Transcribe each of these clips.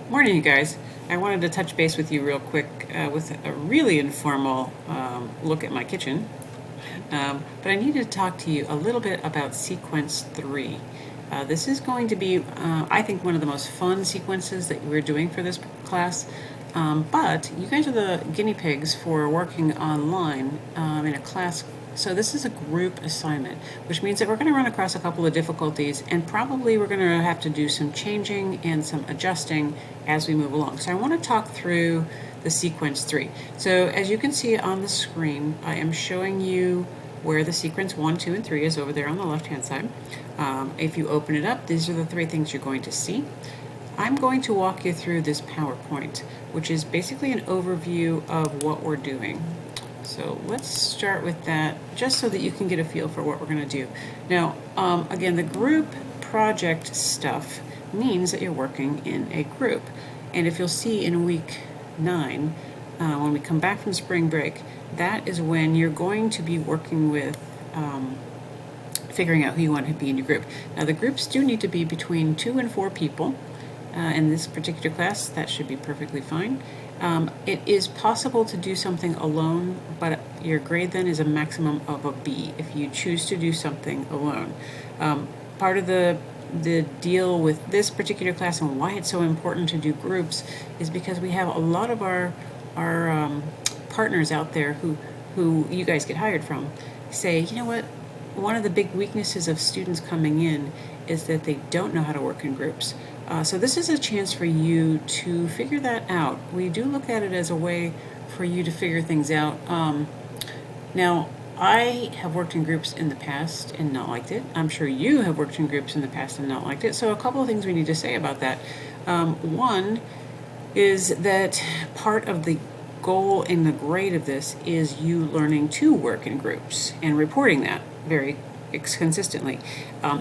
Morning, you guys. I wanted to touch base with you real quick with a really informal look at my kitchen. But I needed to talk to you a little bit about Sequence 3. This is going to be, I think, one of the most fun sequences that we're doing for this class. But you guys are the guinea pigs for working online in a class. So this is a group assignment, which means that we're going to run across a couple of difficulties, and probably we're going to have to do some changing and some adjusting as we move along. So I want to talk through the sequence 3. So as you can see on the screen, I am showing you where the sequence 1, 2, and 3 is over there on the left-hand side. If you open it up, these are the three things you're going to see. I'm going to walk you through this PowerPoint, which is basically an overview of what we're doing. So let's start with that, just so that you can get a feel for what we're going to do. Now, again, the group project stuff means that you're working in a group. And if you'll see in week 9, when we come back from spring break, that is when you're going to be working with figuring out who you want to be in your group. Now, the groups do need to be between 2 and 4 people. In this particular class, that should be perfectly fine. It is possible to do something alone, but your grade then is a maximum of a B if you choose to do something alone. Part of the deal with this particular class and why it's so important to do groups is because we have a lot of our partners out there who you guys get hired from say, you know what, one of the big weaknesses of students coming in is that they don't know how to work in groups. So this is a chance for you to figure that out. We do look at it as a way for you to figure things out. Now, I have worked in groups in the past and not liked it. I'm sure you have worked in groups in the past and not liked it. So a couple of things we need to say about that. One is that part of the goal and the grade of this is you learning to work in groups and reporting that very consistently.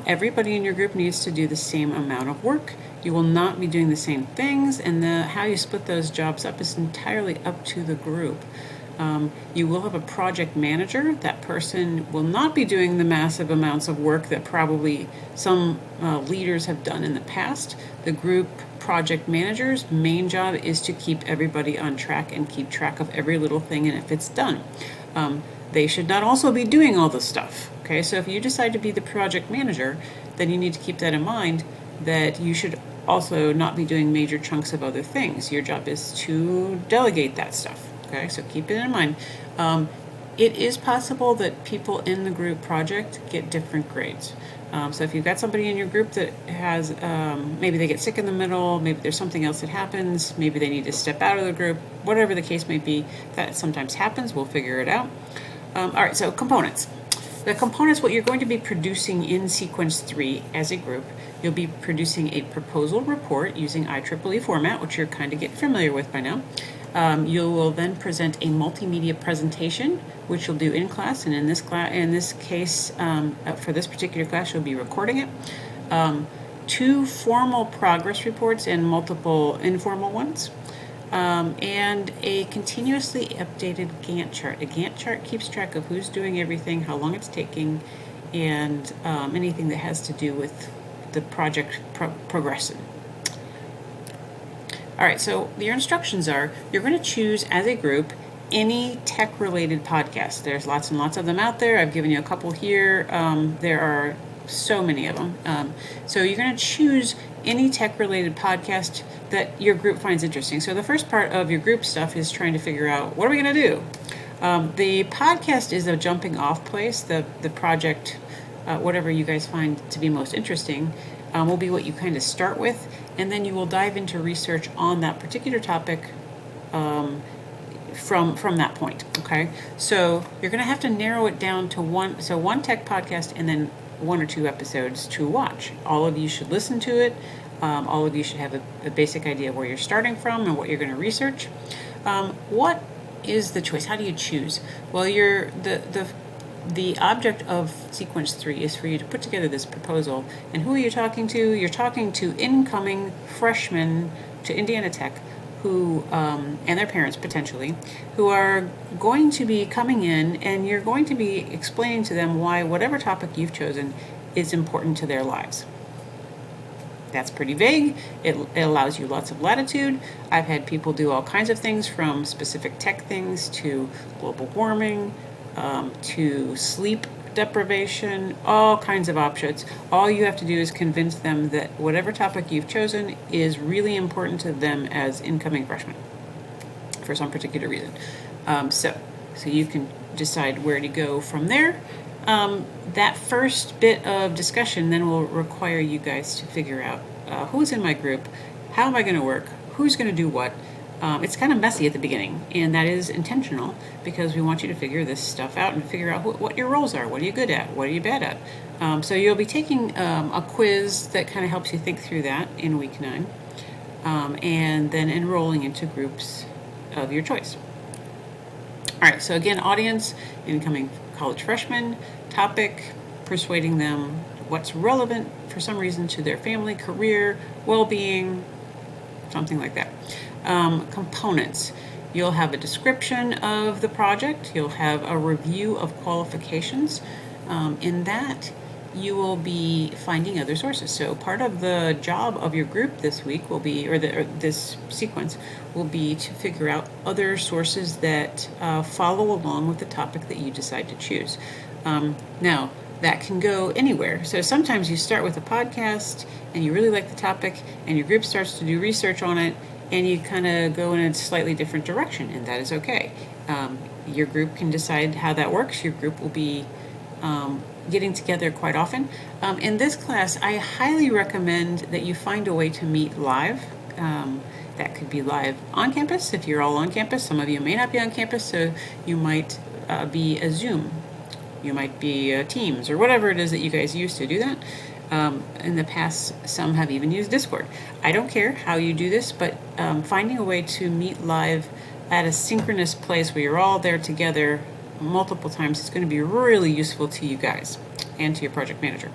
Everybody in your group needs to do the same amount of work. You will not be doing the same things, and how you split those jobs up is entirely up to the group. You will have a project manager. That person will not be doing the massive amounts of work that probably some leaders have done in the past. The group project manager's main job is to keep everybody on track and keep track of every little thing and if it's done. They should not also be doing all the stuff. Okay, so if you decide to be the project manager, then you need to keep that in mind, that you should also not be doing major chunks of other things. Your job is to delegate that stuff. Okay, so keep it in mind. It is possible that people in the group project get different grades. So if you've got somebody in your group that has, maybe they get sick in the middle, maybe there's something else that happens, maybe they need to step out of the group, whatever the case may be, that sometimes happens, we'll figure it out. All right, so components. The components, what you're going to be producing in Sequence 3 as a group, you'll be producing a proposal report using IEEE format, which you're kind of getting familiar with by now. You will then present a multimedia presentation, which you'll do in class, and in this case, for this particular class, you'll be recording it. 2 formal progress reports and multiple informal ones. And a continuously updated Gantt chart. A Gantt chart keeps track of who's doing everything, how long it's taking, and anything that has to do with the project progressing. All right, so your instructions are, you're going to choose as a group any tech-related podcast. There's lots and lots of them out there. I've given you a couple here. There are so many of them. So you're going to choose any tech-related podcast that your group finds interesting. So the first part of your group stuff is trying to figure out, what are we going to do? The podcast is a jumping off place. The project, whatever you guys find to be most interesting, will be what you kind of start with, and then you will dive into research on that particular topic from that point. Okay, so you're going to have to narrow it down to one tech podcast and then 1 or 2 episodes to watch. All of you should listen to it. All of you should have a basic idea of where you're starting from and what you're going to research. What is the choice? How do you choose? Well, the object of Sequence 3 is for you to put together this proposal. And who are you talking to? You're talking to incoming freshmen to Indiana Tech who, and their parents potentially, who are going to be coming in, and you're going to be explaining to them why whatever topic you've chosen is important to their lives. That's pretty vague. It allows you lots of latitude. I've had people do all kinds of things, from specific tech things to global warming, to sleep deprivation, all kinds of offshoots. All you have to do is convince them that whatever topic you've chosen is really important to them as incoming freshmen for some particular reason. So you can decide where to go from there. That first bit of discussion then will require you guys to figure out who's in my group, how am I going to work, who's going to do what. It's kind of messy at the beginning, and that is intentional because we want you to figure this stuff out and figure out what your roles are. What are you good at? What are you bad at? So you'll be taking a quiz that kind of helps you think through that in week 9, and then enrolling into groups of your choice. All right, so again, audience, incoming college freshmen, topic, persuading them what's relevant for some reason to their family, career, well-being, something like that. Components. You'll have a description of the project. You'll have a review of qualifications. In that, you will be finding other sources. So part of the job of your group this week will be, or this sequence, will be to figure out other sources that follow along with the topic that you decide to choose. Now, that can go anywhere. So sometimes you start with a podcast and you really like the topic and your group starts to do research on it and you kind of go in a slightly different direction, and that is okay. Your group can decide how that works. Your group will be getting together quite often. In this class, I highly recommend that you find a way to meet live. That could be live on campus if you're all on campus. Some of you may not be on campus, so you might be a Zoom. You might be Teams or whatever it is that you guys use to do that. In the past, some have even used Discord. I don't care how you do this, but finding a way to meet live at a synchronous place where you're all there together multiple times is going to be really useful to you guys and to your project manager.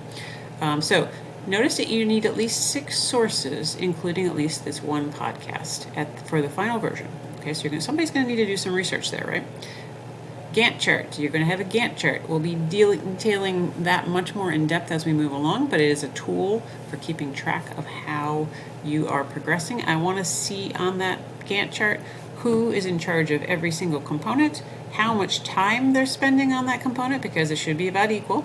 So notice that you need at least 6 sources, including at least this one podcast for the final version. Okay, so somebody's going to need to do some research there, right? Gantt chart. You're going to have a Gantt chart. We'll be detailing that much more in depth as we move along, but it is a tool for keeping track of how you are progressing. I want to see on that Gantt chart who is in charge of every single component, how much time they're spending on that component, because it should be about equal.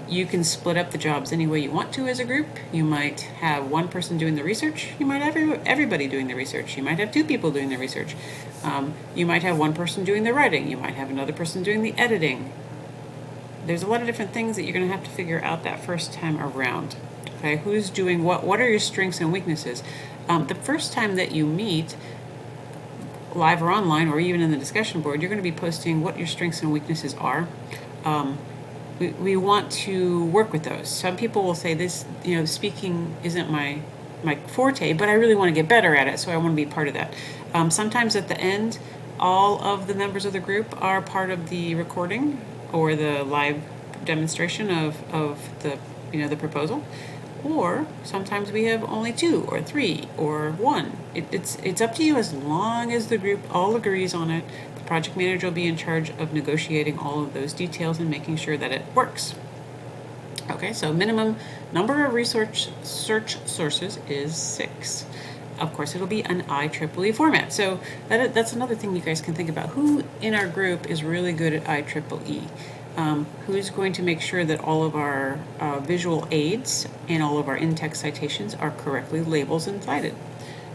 You can split up the jobs any way you want to as a group. You might have one person doing the research. You might have everybody doing the research. You might have 2 people doing the research. You might have one person doing the writing. You might have another person doing the editing. There's a lot of different things that you're going to have to figure out that first time around. Okay, who's doing what? What are your strengths and weaknesses? The first time that you meet, live or online, or even in the discussion board, you're going to be posting what your strengths and weaknesses are. We want to work with those. Some people will say this, speaking isn't my forte, but I really want to get better at it, so I want to be part of that. Sometimes at the end, all of the members of the group are part of the recording or the live demonstration of the proposal. Or sometimes we have only 2 or 3 or 1. It's up to you, as long as the group all agrees on it. The project manager will be in charge of negotiating all of those details and making sure that it works. Okay, so minimum number of research search sources is 6. Of course, it'll be an IEEE format. So that's another thing you guys can think about. Who in our group is really good at IEEE? Who's going to make sure that all of our visual aids and all of our in-text citations are correctly labeled and cited?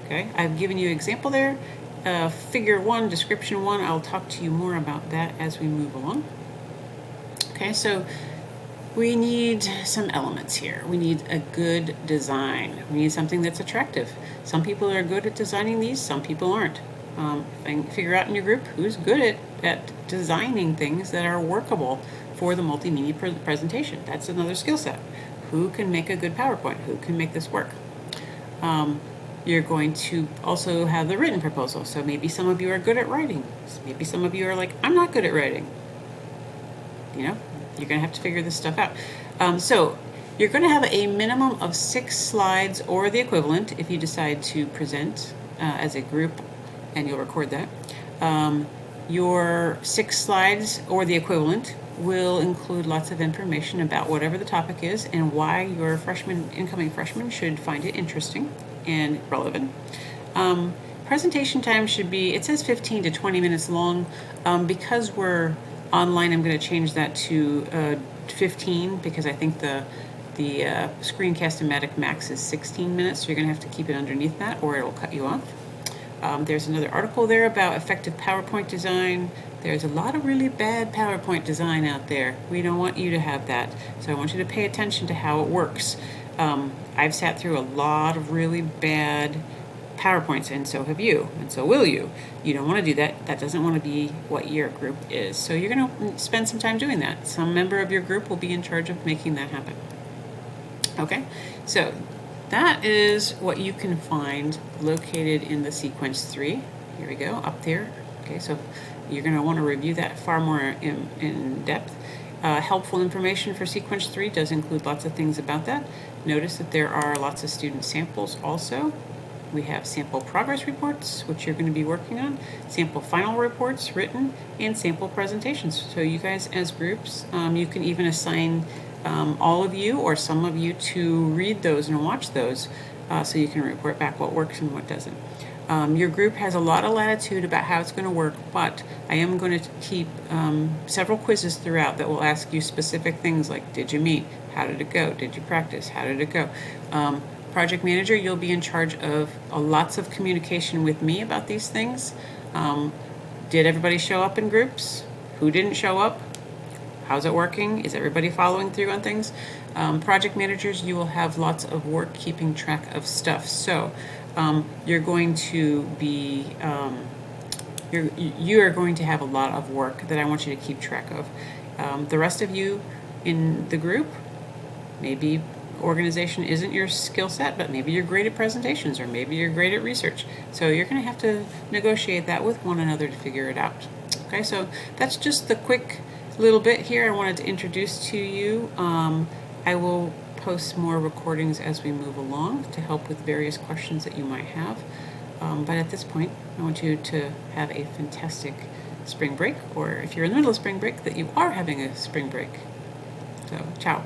Okay, I've given you an example there. Figure 1, description 1, I'll talk to you more about that as we move along. Okay, so we need some elements here. We need a good design. We need something that's attractive. Some people are good at designing these, some people aren't. Figure out in your group who's good at designing things that are workable for the multimedia presentation. That's another skill set. Who can make a good PowerPoint? Who can make this work? You're going to also have the written proposal. So maybe some of you are good at writing. Maybe some of you are like, I'm not good at writing. You're going to have to figure this stuff out. So you're going to have a minimum of 6 slides or the equivalent if you decide to present as a group, and you'll record that. Your 6 slides or the equivalent will include lots of information about whatever the topic is and why your incoming freshman should find it interesting and relevant. Presentation time should be, it says 15 to 20 minutes long. Because we're online, I'm going to change that to 15 because I think the Screencast-O-Matic max is 16 minutes, so you're going to have to keep it underneath that or it'll cut you off. There's another article there about effective PowerPoint design. There's a lot of really bad PowerPoint design out there. We don't want you to have that, so I want you to pay attention to how it works. I've sat through a lot of really bad PowerPoints, and so have you, and so will you. You don't want to do that. That doesn't want to be what your group is. So you're going to spend some time doing that. Some member of your group will be in charge of making that happen. Okay, so that is what you can find located in the Sequence 3. Here we go, up there. Okay, so you're going to want to review that far more in depth. Helpful information for Sequence 3 does include lots of things about that. Notice that there are lots of student samples also. We have sample progress reports, which you're going to be working on, sample final reports written, and sample presentations. So you guys as groups, you can even assign all of you or some of you to read those and watch those so you can report back what works and what doesn't. Your group has a lot of latitude about how it's going to work, but I am going to keep several quizzes throughout that will ask you specific things like, did you meet? How did it go? Did you practice? How did it go? Project manager, you'll be in charge of lots of communication with me about these things. Did everybody show up in groups? Who didn't show up? How's it working? Is everybody following through on things? Project managers, you will have lots of work keeping track of stuff. So you're going to be, you are going to have a lot of work that I want you to keep track of. The rest of you in the group, maybe organization isn't your skill set, but maybe you're great at presentations or maybe you're great at research. So you're going to have to negotiate that with one another to figure it out. Okay, so that's just the quick little bit here I wanted to introduce to you. I will post more recordings as we move along to help with various questions that you might have. But at this point, I want you to have a fantastic spring break, or if you're in the middle of spring break, that you are having a spring break. So, ciao.